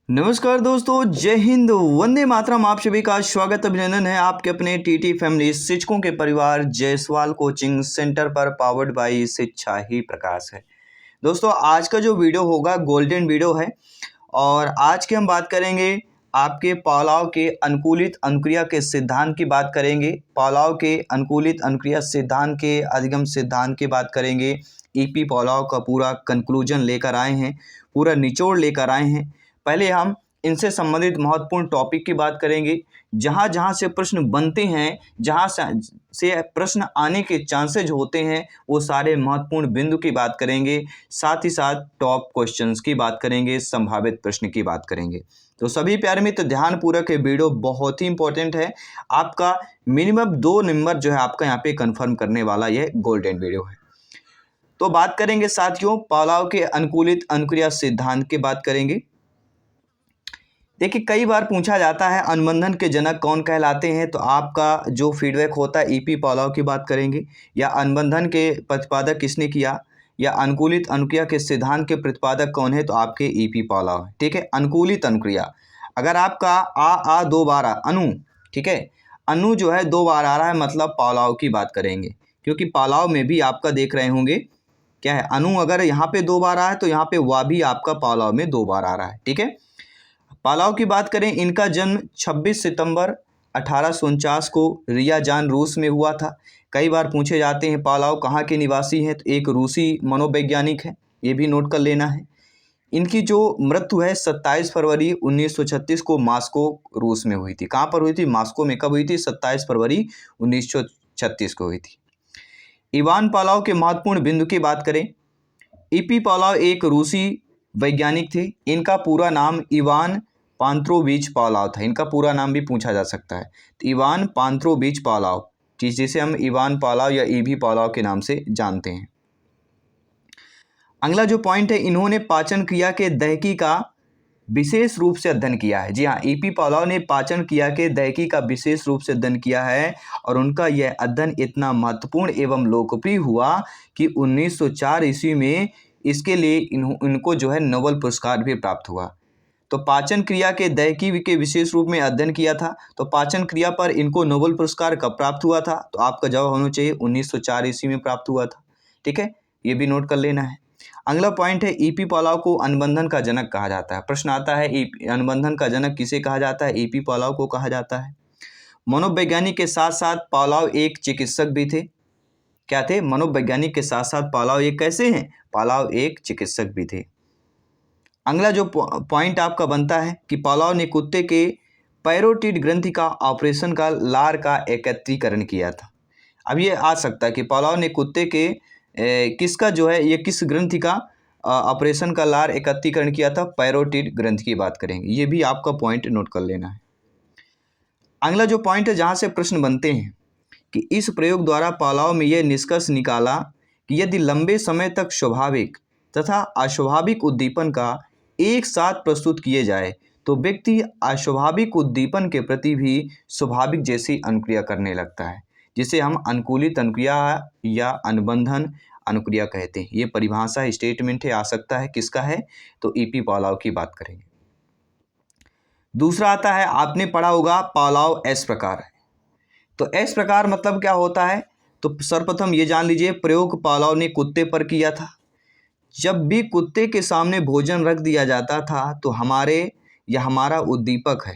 नमस्कार दोस्तों, जय हिंद, वंदे मातरम। आप सभी का स्वागत अभिनंदन है आपके अपने टीटी फैमिली शिक्षकों के परिवार जायसवाल कोचिंग सेंटर पर, पावर्ड बाय शिक्षा ही प्रकाश है। दोस्तों, आज का जो वीडियो होगा गोल्डन वीडियो है और आज के हम बात करेंगे आपके पॉलाव के अनुकूलित अनुक्रिया के सिद्धांत की बात करेंगे। पॉलाव के अनुकूलित अनुक्रिया सिद्धांत के अधिगम सिद्धांत की बात करेंगे। ईपी पॉलाव का पूरा कंक्लूजन लेकर आए हैं, पूरा निचोड़ लेकर आए हैं। पहले हम इनसे संबंधित महत्वपूर्ण टॉपिक की बात करेंगे। जहाँ जहाँ से प्रश्न बनते हैं, जहाँ से प्रश्न आने के चांसेज होते हैं, वो सारे महत्वपूर्ण बिंदु की बात करेंगे। साथ ही साथ टॉप क्वेश्चंस की बात करेंगे, संभावित प्रश्न की बात करेंगे। तो सभी प्यारे मित्र ध्यानपूर्वक ये वीडियो बहुत ही इंपॉर्टेंट है। आपका मिनिमम 2 नंबर जो है आपका यहाँ पे कंफर्म करने वाला यह गोल्डन वीडियो है। तो बात करेंगे साथियों पॉलाव के अनुकूलित अनुक्रिया सिद्धांत की बात करेंगे। देखिए, कई बार पूछा जाता है अनुबंधन के जनक कौन कहलाते हैं, तो आपका जो फीडबैक होता है ईपी पॉलाव की बात करेंगे, या अनुबंधन के प्रतिपादक किसने किया, या अनुकूलित अनुक्रिया के सिद्धांत के प्रतिपादक कौन है, तो आपके ईपी पॉलाव है। ठीक है, अनुकूलित अनुक्रिया अगर आपका आ 2 बार अनु, ठीक है, अनु जो है 2 बार आ रहा है, मतलब पॉलाव की बात करेंगे। क्योंकि पॉलाव में भी आपका देख रहे होंगे क्या है, अनु अगर यहाँ पे 2 बार आया है तो यहाँ पे वा भी आपका पॉलाव में 2 बार आ रहा है। ठीक है, पॉलाव की बात करें, इनका जन्म 26 सितंबर 1849 को रियाजान रूस में हुआ था। कई बार पूछे जाते हैं पॉलाव कहाँ के निवासी हैं, तो एक रूसी मनोवैज्ञानिक है, ये भी नोट कर लेना है। इनकी जो मृत्यु है 27 फरवरी 1936 को मास्को रूस में हुई थी। कहाँ पर हुई थी? मास्को में। कब हुई थी? 27 फरवरी 1936 को हुई थी। इवान पॉलाव के महत्वपूर्ण बिंदु की बात करें, ईपी पॉलाव एक रूसी वैज्ञानिक थे। इनका पूरा नाम इवान पांत्रोविच पॉलाव था। इनका पूरा नाम भी पूछा जा सकता है, तो इवान पांत्रोविच पॉलाव, जिसे हम इवान पॉलाव या ईवी पॉलाव के नाम से जानते हैं। अगला जो पॉइंट है, इन्होंने पाचन क्रिया के दहकी का विशेष रूप से अध्ययन किया है। जी हाँ, ईपी पॉलाव ने पाचन क्रिया के दहकी का विशेष रूप से अध्ययन किया है और उनका यह अध्ययन इतना महत्वपूर्ण एवं लोकप्रिय हुआ कि 1904 ईस्वी में इसके लिए इनको जो है नोबेल पुरस्कार भी प्राप्त हुआ। तो पाचन क्रिया के दहकी के विशेष रूप में अध्ययन किया था, तो पाचन क्रिया पर इनको नोबेल पुरस्कार कब प्राप्त हुआ था, तो आपका जवाब होना चाहिए 1904 ईस्वी में प्राप्त हुआ था। ठीक है, ये भी नोट कर लेना है। अगला पॉइंट है, ईपी पॉलाव को अनुबंधन का जनक कहा जाता है। प्रश्न आता है अनुबंधन का जनक किसे कहा जाता है? ईपी पॉलाव को कहा जाता है। मनोवैज्ञानिक के साथ साथ पॉलाव एक चिकित्सक भी थे। क्या थे? मनोवैज्ञानिक के साथ साथ पॉलाव एक कैसे हैं? पॉलाव एक चिकित्सक भी थे। अगला जो पॉइंट आपका बनता है कि पॉलाव ने कुत्ते के पैरोटिड ग्रंथि का ऑपरेशन का लार का एकत्रीकरण किया था। अब ये आ सकता है कि पॉलाव ने कुत्ते के किसका जो है, ये किस ग्रंथि का ऑपरेशन का लार एकत्रीकरण किया था? पैरोटिड ग्रंथि की बात करेंगे। ये भी आपका पॉइंट नोट कर लेना है। अगला जो पॉइंट है जहाँ से प्रश्न बनते हैं कि इस प्रयोग द्वारा पॉलाव में यह निष्कर्ष निकाला कि यदि लंबे समय तक स्वाभाविक तथा अस्वाभाविक उद्दीपन का एक साथ प्रस्तुत किए जाए तो व्यक्ति अस्वाभाविक उद्दीपन के प्रति भी स्वाभाविक जैसी अनुक्रिया करने लगता है, जिसे हम अनुकूलित अनुक्रिया या अनुबंधन अनुक्रिया कहते हैं। ये परिभाषा स्टेटमेंट है, आ सकता है किसका है, तो ईपी पॉलाव की बात करेंगे। दूसरा आता है, आपने पढ़ा होगा पॉलाव एस प्रकार है। तो एस प्रकार मतलब क्या होता है, तो सर्वप्रथम ये जान लीजिए, प्रयोग पॉलाव ने कुत्ते पर किया था। जब भी कुत्ते के सामने भोजन रख दिया जाता था तो हमारा उद्दीपक है।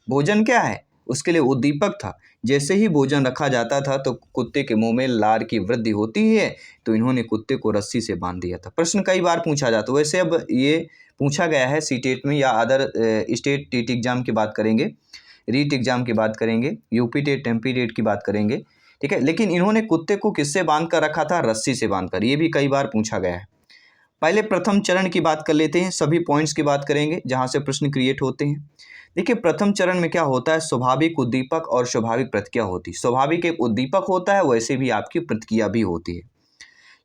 भोजन क्या है? उसके लिए उद्दीपक था। जैसे ही भोजन रखा जाता था तो कुत्ते के मुंह में लार की वृद्धि होती है, तो इन्होंने कुत्ते को रस्सी से बांध दिया था। प्रश्न कई बार पूछा जाता है, वैसे अब ये पूछा गया है सीटेट में या अदर स्टेट टेट एग्जाम की बात करेंगे, रीट एग्जाम की बात करेंगे, यूपी टेट एमपी टेट की बात करेंगे। ठीक है, लेकिन इन्होंने कुत्ते को किससे बांध कर रखा था? रस्सी से बांध कर। ये भी कई बार पूछा गया है। पहले प्रथम चरण की बात कर लेते हैं, सभी पॉइंट्स की बात करेंगे जहां से प्रश्न क्रिएट होते हैं। देखिए, प्रथम चरण में क्या होता है, स्वाभाविक उद्दीपक और स्वाभाविक प्रतिक्रिया होती है। स्वाभाविक एक उद्दीपक होता है, वैसे भी आपकी प्रतिक्रिया भी होती है।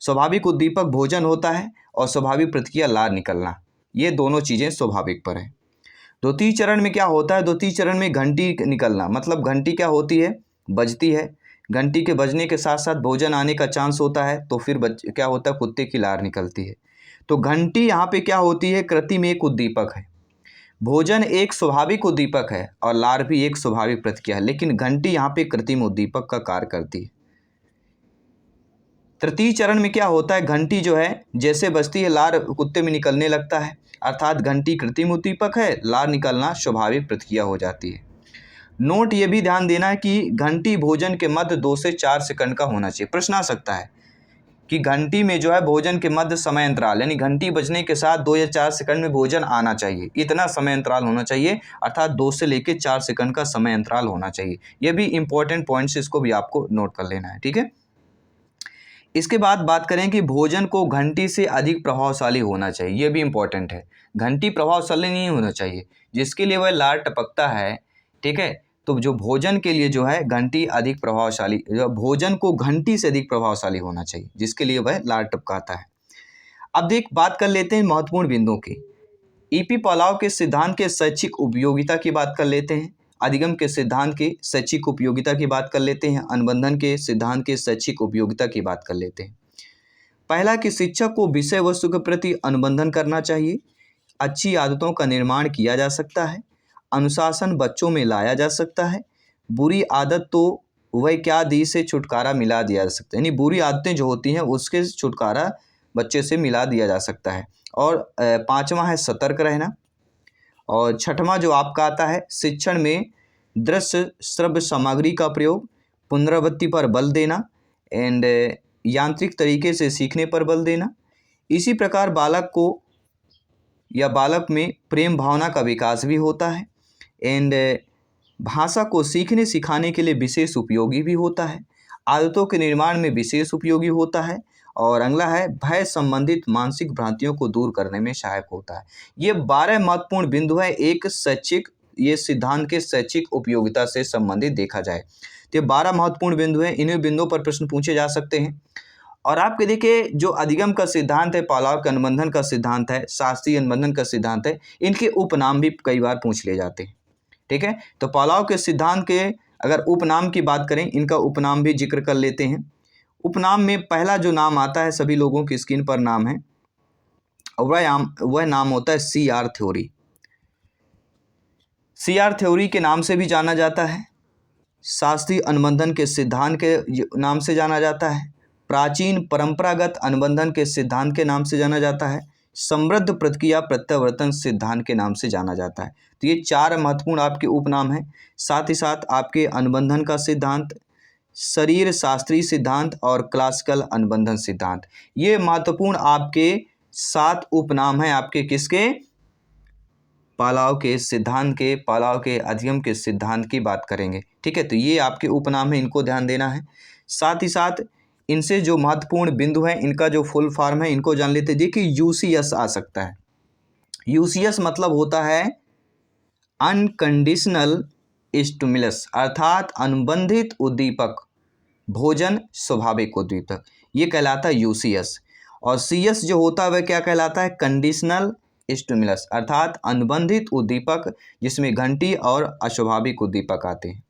स्वाभाविक उद्दीपक भोजन होता है और स्वाभाविक प्रतिक्रिया लार निकलना, ये दोनों चीज़ें स्वाभाविक पर है। द्वितीय चरण में क्या होता है, द्वितीय चरण में घंटी निकलना, मतलब घंटी क्या होती है, बजती है। घंटी के बजने के साथ साथ भोजन आने का चांस होता है, तो फिर क्या होता है, कुत्ते की लार निकलती है। तो घंटी यहाँ पे क्या होती है, कृति में एक उद्दीपक है। भोजन एक स्वाभाविक उद्दीपक है और लार भी एक स्वाभाविक प्रतिक्रिया है, लेकिन घंटी यहाँ पे कृत्रिम उद्दीपक का कार्य करती है। तृतीय चरण में क्या होता है, घंटी जो है जैसे बजती है लार कुत्ते में निकलने लगता है, अर्थात घंटी कृत्रिम उद्दीपक है, लार निकलना स्वाभाविक प्रतिक्रिया हो जाती है। नोट ये भी ध्यान देना है कि घंटी भोजन के मध्य 2 से 4 सेकंड का होना चाहिए। प्रश्न आ सकता है कि घंटी में जो है भोजन के मध्य समय अंतराल, यानी घंटी बजने के साथ 2 या 4 सेकंड में भोजन आना चाहिए, इतना समय अंतराल होना चाहिए, अर्थात 2 से लेकर 4 सेकंड का समय अंतराल होना चाहिए। ये भी इंपॉर्टेंट पॉइंट्स, इसको भी आपको नोट कर लेना है, ठीक है। इसके बाद बात करें कि भोजन को घंटी से अधिक प्रभावशाली होना चाहिए, ये भी इंपॉर्टेंट है। घंटी प्रभावशाली नहीं होना चाहिए, जिसके लिए वह लार टपकता है, ठीक है, तो जो भोजन के लिए जो है घंटी अधिक प्रभावशाली, भोजन को घंटी से अधिक प्रभावशाली होना चाहिए, जिसके लिए वह लार टपकाता है। अब बात कर लेते हैं महत्वपूर्ण बिंदुओं की। ईपी पलाव के सिद्धांत के शैक्षिक उपयोगिता की बात कर लेते हैं, अधिगम के सिद्धांत की शैक्षिक उपयोगिता की बात कर लेते हैं, अनुबंधन के सिद्धांत के शैक्षिक उपयोगिता की बात कर लेते हैं। पहला कि शिक्षक को विषय वस्तु के प्रति अनुबंधन करना चाहिए, अच्छी आदतों का निर्माण किया जा सकता है, अनुशासन बच्चों में लाया जा सकता है, बुरी आदत तो वह क्या दी से छुटकारा मिला दिया जा सकता है, यानी बुरी आदतें जो होती हैं उसके छुटकारा बच्चे से मिला दिया जा सकता है। और पांचवा है सतर्क रहना। और छठवां जो आपका आता है, शिक्षण में दृश्य श्रव्य सामग्री का प्रयोग, पुनरावृत्ति पर बल देना एंड यांत्रिक तरीके से सीखने पर बल देना। इसी प्रकार बालक को या बालक में प्रेम भावना का विकास भी होता है एंड भाषा को सीखने सिखाने के लिए विशेष उपयोगी भी होता है, आदतों के निर्माण में विशेष उपयोगी होता है। और अगला है भय संबंधित मानसिक भ्रांतियों को दूर करने में सहायक होता है। ये 12 महत्वपूर्ण बिंदु है एक शैक्षिक, ये सिद्धांत के शैक्षिक उपयोगिता से संबंधित देखा जाए तो ये 12 महत्वपूर्ण बिंदु हैं, इन्हीं बिंदुओं पर प्रश्न पूछे जा सकते हैं। और आपके देखिए जो अधिगम का सिद्धांत है, पालाव के अनुबंधन का सिद्धांत है, शास्त्रीय अनुबंधन का सिद्धांत है, इनके उपनाम भी कई बार पूछ लिए जाते हैं, ठीक है। तो पालाव के सिद्धांत के अगर उपनाम की बात करें, इनका उपनाम भी जिक्र कर लेते हैं। उपनाम में पहला जो नाम आता है, सभी लोगों की स्क्रीन पर नाम है, वह नाम होता है CR थ्योरी। CR थ्योरी के नाम से भी जाना जाता है, शास्त्रीय अनुबंधन के सिद्धांत के नाम से जाना जाता है, प्राचीन परंपरागत अनुबंधन के सिद्धांत के नाम से जाना जाता है, समृद्ध प्रतिक्रिया प्रत्यावर्तन सिद्धांत के नाम से जाना जाता है। तो ये 4 महत्वपूर्ण आपके उपनाम हैं। साथ ही साथ आपके अनुबंधन का सिद्धांत, शरीर शास्त्रीय सिद्धांत और क्लासिकल अनुबंधन सिद्धांत, ये महत्वपूर्ण आपके 7 उपनाम हैं आपके किसके, पालाव के सिद्धांत के, पालाव के अधिगम के सिद्धांत की बात करेंगे, ठीक है। तो ये आपके उपनाम हैं, इनको ध्यान देना है। साथ ही साथ इनसे जो महत्वपूर्ण बिंदु हैं, इनका जो फुल फॉर्म है, इनको जान लेते हैं। देखिए UCS आ सकता है, UCS मतलब होता है अनकंडीशनल स्टिमुलस, अर्थात अनुबंधित उद्दीपक, भोजन स्वाभाविक उद्दीपक, ये कहलाता है UCS। और CS जो होता है वह क्या कहलाता है, कंडीशनल स्टिमुलस, अर्थात अनुबंधित उद्दीपक जिसमें घंटी और अस्वाभाविक उद्दीपक आते हैं।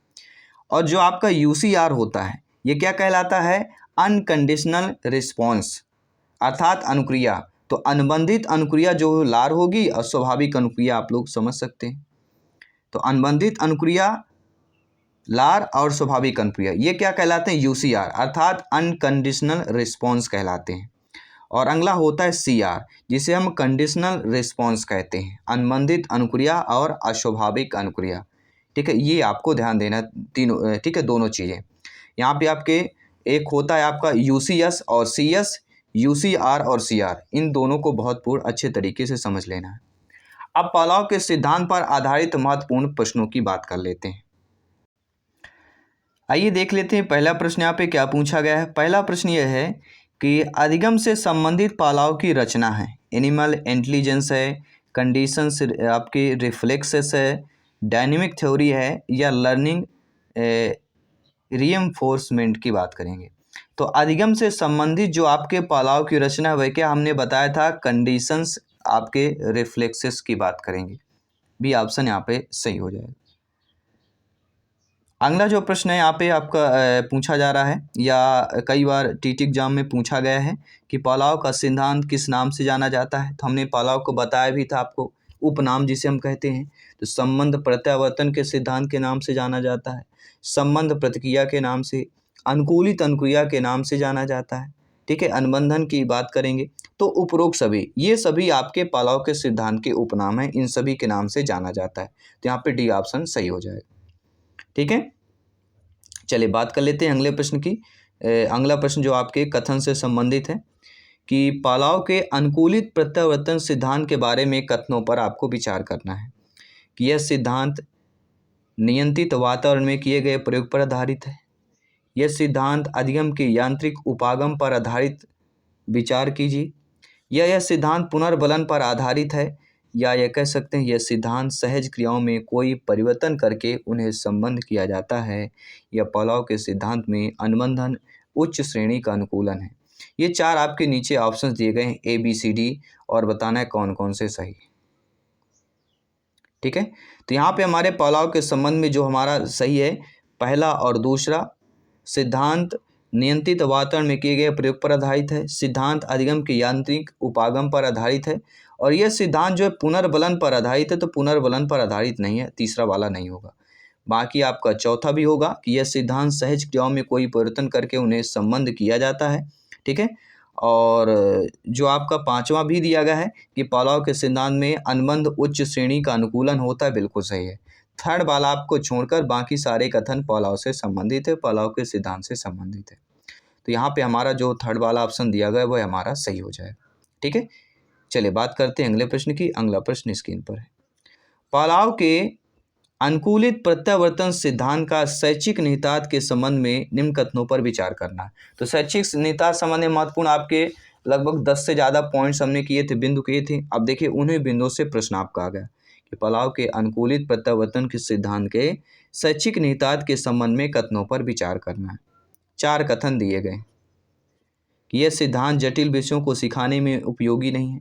और जो आपका UCR होता है, ये क्या कहलाता है, अनकंडीशनल रिस्पॉन्स, अर्थात अनुक्रिया। तो अनुबंधित अनुक्रिया जो लार होगी, अस्वाभाविक अनुक्रिया आप लोग समझ सकते हैं। तो अनुबंधित अनुक्रिया लार और स्वाभाविक अनुक्रिया, ये क्या कहलाते हैं, UCR, अर्थात अनकंडीशनल रिस्पॉन्स कहलाते हैं। और अगला होता है CR, जिसे हम कंडीशनल रिस्पॉन्स कहते हैं, अनुबंधित अनुक्रिया और अस्वाभाविक अनुक्रिया, ठीक है। ये आपको ध्यान देना तीनों, ठीक है, दोनों चीज़ें। यहाँ पे आपके एक होता है आपका UCS और CS, UCR और CR, इन दोनों को बहुत पूर्ण अच्छे तरीके से समझ लेना है। अब पालाव के सिद्धांत पर आधारित महत्वपूर्ण प्रश्नों की बात कर लेते हैं। आइए देख लेते हैं पहला प्रश्न यहाँ पे क्या पूछा गया है। पहला प्रश्न यह है कि अधिगम से संबंधित पालाव की रचना है, एनिमल इंटेलिजेंस है, कंडीशंस आपके रिफ्लेक्सेस है, डायनेमिक थ्योरी है, या लर्निंग रीइंफोर्समेंट की बात करेंगे। तो अधिगम से संबंधित जो आपके पालाव की रचना वह क्या हमने बताया था, कंडीशंस आपके रिफ्लेक्सेस की बात करेंगे। बी ऑप्शन यहाँ पे सही हो जाएगा। अगला जो प्रश्न है यहाँ पे आपका पूछा जा रहा है या कई बार TT एग्जाम में पूछा गया है कि पालाव का सिद्धांत किस नाम से जाना जाता है। तो हमने पालाव को बताया भी था आपको उपनाम जिसे हम कहते हैं। तो संबंध प्रत्यावर्तन के सिद्धांत के नाम से जाना जाता है, संबंध प्रतिक्रिया के नाम से, अनुकूलित अनुक्रिया के नाम से जाना जाता है। ठीक है, अनुबंधन की बात करेंगे तो उपरोक्त सभी, ये सभी आपके पालाव के सिद्धांत के उपनाम हैं, इन सभी के नाम से जाना जाता है। तो यहाँ पे डी ऑप्शन सही हो जाएगा। ठीक है, चलिए बात कर लेते हैं अगले प्रश्न की। अगला प्रश्न जो आपके कथन से संबंधित है कि पालाव के अनुकूलित प्रत्यावर्तन सिद्धांत के बारे में कथनों पर आपको विचार करना है कि यह सिद्धांत नियंत्रित वातावरण में किए गए प्रयोग पर आधारित है, यह सिद्धांत अधिगम के यांत्रिक उपागम पर आधारित विचार कीजिए, या यह सिद्धांत पुनर्बलन पर आधारित है, या यह कह सकते हैं यह सिद्धांत सहज क्रियाओं में कोई परिवर्तन करके उन्हें संबंध किया जाता है, या पालाव के सिद्धांत में अनुबंधन उच्च श्रेणी का अनुकूलन है। ये चार आपके नीचे ऑप्शंस दिए गए हैं ए बी सी डी, और बताना है कौन कौन से सही। ठीक है, तो यहाँ पे हमारे पालाव के संबंध में जो हमारा सही है पहला और दूसरा, सिद्धांत नियंत्रित वातावरण में किए गए प्रयोग पर आधारित है, सिद्धांत अधिगम के यांत्रिक उपागम पर आधारित है, और यह सिद्धांत जो है पुनर्बलन पर आधारित है। तो पुनर्बलन पर आधारित नहीं है, तीसरा वाला नहीं होगा। बाकी आपका चौथा भी होगा कि यह सिद्धांत सहज क्रियाओं में कोई परिवर्तन करके उन्हें संबंध किया जाता है। ठीक है, और जो आपका पांचवा भी दिया गया है कि पालाव के सिद्धांत में अनुबंध उच्च श्रेणी का अनुकूलन होता है, बिल्कुल सही है। थर्ड वाला आपको छोड़कर बाकी सारे कथन पालाव से संबंधित है, पालाव के सिद्धांत से संबंधित है। तो यहाँ पे हमारा जो थर्ड वाला ऑप्शन दिया गया है वह हमारा सही हो जाएगा। ठीक है, चलिए बात करते हैं अगले प्रश्न की। अगला प्रश्न स्क्रीन पर है, पालाव के अनुकूलित प्रत्यावर्तन सिद्धांत का शैक्षिक निहितार्थ के संबंध में निम्न कथनों पर विचार करना है। तो शैक्षिक निहितार्थ संबंध में महत्वपूर्ण आपके लगभग 10 से ज़्यादा पॉइंट्स हमने किए थे, बिंदु किए थे। अब देखिए उन्हीं बिंदुओं से प्रश्न आपका आ गया कि पालाव के अनुकूलित प्रत्यावर्तन के सिद्धांत के शैक्षिक निहितार्थ के संबंध में कथनों पर विचार करना है। चार कथन दिए गए कि यह सिद्धांत जटिल विषयों को सिखाने में उपयोगी नहीं है,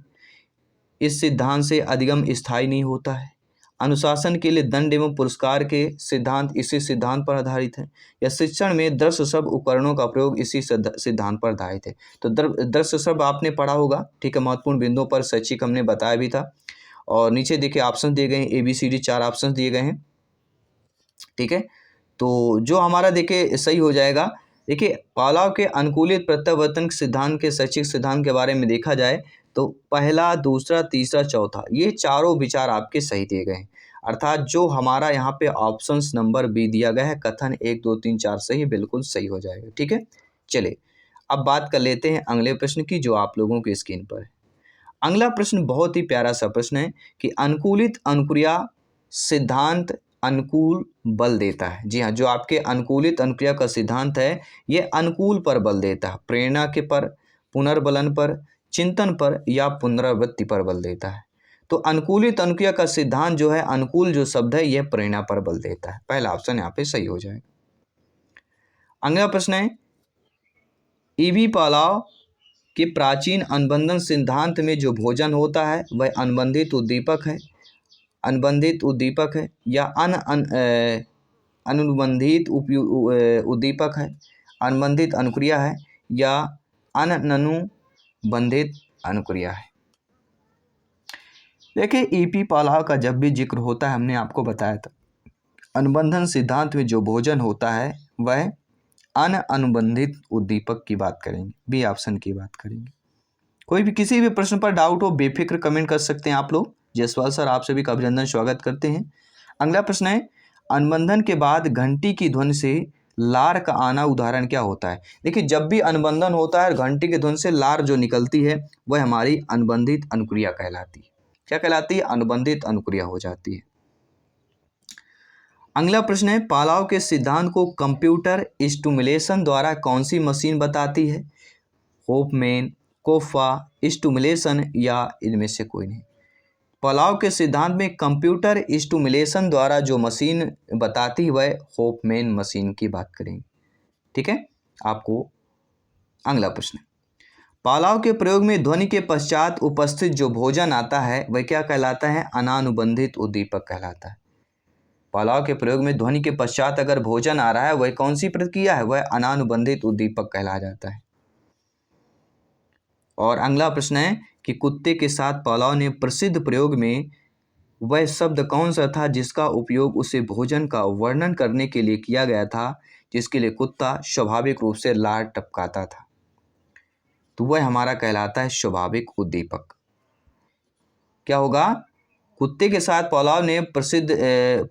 इस सिद्धांत से अधिगम स्थायी नहीं होता है, अनुशासन के लिए दंड एवं पुरस्कार के सिद्धांत इसी सिद्धांत पर आधारित है, या शिक्षण में दृश्य शब्द उपकरणों का प्रयोग इसी सिद्धांत पर आधारित है। तो दृश्य शब्द आपने पढ़ा होगा। ठीक है, महत्वपूर्ण बिंदुओं पर शैक्षिक हमने बताया भी था। और नीचे देखिए ऑप्शन दिए गए हैं, ए बी सी डी चार ऑप्शन दिए गए हैं। ठीक है, तो जो हमारा देखिए सही हो जाएगा, देखिए पालाव के अनुकूलित प्रत्यावर्तन सिद्धांत के शैक्षिक सिद्धांत के बारे में देखा जाए तो पहला, दूसरा, तीसरा, चौथा, ये चारों विचार आपके सही दिए गए हैं। अर्थात जो हमारा यहाँ पे ऑप्शंस नंबर बी दिया गया है, कथन 1 2 3 4 सही, बिल्कुल सही हो जाएगा। ठीक है, चलिए अब बात कर लेते हैं अगले प्रश्न की जो आप लोगों की स्क्रीन पर है। अगला प्रश्न बहुत ही प्यारा सा प्रश्न है कि अनुकूलित अनुक्रिया सिद्धांत अनुकूल बल देता है। जी हाँ, जो आपके अनुकूलित अनुक्रिया का सिद्धांत है ये अनुकूल पर बल देता है, प्रेरणा के पर, पुनर्बलन पर, चिंतन पर या पुनरावृत्ति पर बल देता है। तो अनुकूलित अनुक्रिया का सिद्धांत जो है, अनुकूल जो शब्द है यह प्रेरणा पर बल देता है। पहला ऑप्शन यहाँ पे सही हो जाएगा। अगला प्रश्न है, ईवी पालाव के प्राचीन अनुबंधन सिद्धांत में जो भोजन होता है वह अनुबंधित उद्दीपक है, अनुबंधित उद्दीपक है, या अनुबंधित उद्दीपक है, अनुबंधित अनुक्रिया है, या अनुबंधित अनुक्रिया है। देखिए ईपी पालाव का जब भी जिक्र होता है, हमने आपको बताया था अनुबंधन सिद्धांत में जो भोजन होता है वह अनुबंधित उद्दीपक की बात करेंगे, बी ऑप्शन की बात करेंगे। कोई भी किसी भी प्रश्न पर डाउट हो बेफिक्र कमेंट कर सकते हैं आप लोग। जयसवाल सर आप सभी का अभिनंदन, स्वागत करते हैं। अगला प्रश्न है, अनुबंधन के बाद घंटी की ध्वनि से लार का आना उदाहरण क्या होता है। देखिए जब भी अनुबंधन होता है घंटी की ध्वनि से लार जो निकलती है वह हमारी अनुबंधित अनुक्रिया कहलाती है। क्या कहलाती है? अनुबंधित अनुक्रिया हो जाती है। अगला प्रश्न है, पालाव के सिद्धांत को कंप्यूटर स्टिमुलेशन द्वारा कौन सी मशीन बताती है? होफमैन, कोफा, स्टिमुलेशन या इनमें से कोई नहीं। पालाव के सिद्धांत में कंप्यूटर स्टिमुलेशन द्वारा जो मशीन बताती है वह होफमैन मशीन की बात करेंगे। ठीक है, आपको अगला प्रश्न, पालाव के प्रयोग में ध्वनि के पश्चात उपस्थित जो भोजन आता है वह क्या कहलाता है? अनानुबंधित उद्दीपक कहलाता है। पालाव के प्रयोग में ध्वनि के पश्चात अगर भोजन आ रहा है वह कौन सी प्रक्रिया है? वह अनानुबंधित उद्दीपक कहला जाता है। और अगला प्रश्न है कि कुत्ते के साथ पालाव ने प्रसिद्ध प्रयोग में वह शब्द कौन सा था जिसका उपयोग उसे भोजन का वर्णन करने के लिए किया गया था, जिसके लिए कुत्ता स्वाभाविक रूप से लार टपकाता था? तो वह हमारा कहलाता है स्वाभाविक उद्दीपक। क्या होगा? कुत्ते के साथ पौलाव ने प्रसिद्ध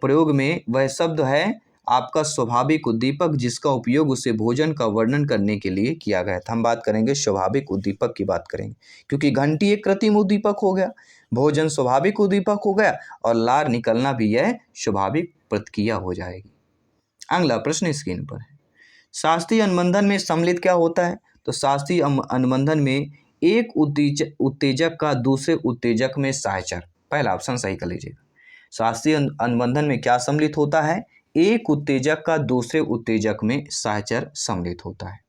प्रयोग में वह शब्द है आपका स्वाभाविक उद्दीपक, जिसका उपयोग उसे भोजन का वर्णन करने के लिए किया गया था। हम बात करेंगे स्वाभाविक उद्दीपक की बात करेंगे, क्योंकि घंटी एक कृत्रिम उद्दीपक हो गया, भोजन स्वाभाविक उद्दीपक हो गया और लार निकलना भी यह स्वाभाविक प्रतिक्रिया हो जाएगी। अगला प्रश्न स्क्रीन पर है, शास्त्रीय अनुबंधन में सम्मिलित क्या होता है? तो शास्त्रीय अनुबंधन में एक उत्तेजक का दूसरे उत्तेजक में सहचर। पहला ऑप्शन सही कर लीजिएगा। शास्त्रीय अनुबंधन में क्या सम्मिलित होता है? एक उत्तेजक का दूसरे उत्तेजक में सहचर सम्मिलित होता है।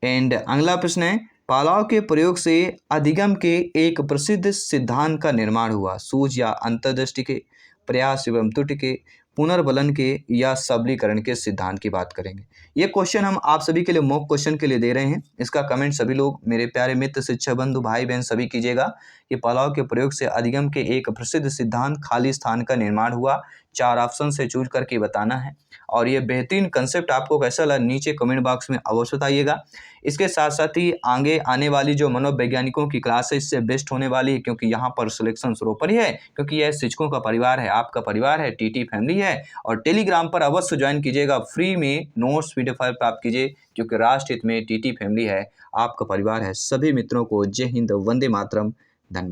एंड अगला प्रश्न है, पालाव के प्रयोग से अधिगम के एक प्रसिद्ध सिद्धांत का निर्माण हुआ। सूझ या अंतर्दृष्टि के, प्रयास एवं त्रुटि के, पुनर्बलन के या सबलीकरण के सिद्धांत की बात करेंगे। ये क्वेश्चन हम आप सभी के लिए मॉक क्वेश्चन के लिए दे रहे हैं। इसका कमेंट सभी लोग, मेरे प्यारे मित्र, शिक्षक बंधु, भाई बहन सभी कीजिएगा कि पालाव के प्रयोग से अधिगम के एक प्रसिद्ध सिद्धांत खाली स्थान का निर्माण हुआ। 4 ऑप्शन से चूज करके बताना है। और ये बेहतरीन कंसेप्ट आपको कैसा लगा नीचे कमेंट बॉक्स में अवश्य बताइएगा। इसके साथ साथ ही आगे आने वाली जो मनोवैज्ञानिकों की क्लास है इससे बेस्ट होने वाली है, क्योंकि यहाँ पर सिलेक्शन ऊपर ही है, क्योंकि यह शिक्षकों का परिवार है, आपका परिवार है, टीटी फैमिली है। और टेलीग्राम पर अवश्य ज्वाइन कीजिएगा, फ्री में नोट्स पीडीएफ फाइल प्राप्त कीजिए, क्योंकि राष्ट्र हित में टीटी फैमिली है, आपका परिवार है। सभी मित्रों को जय हिंद, वंदे मातरम, धन्यवाद।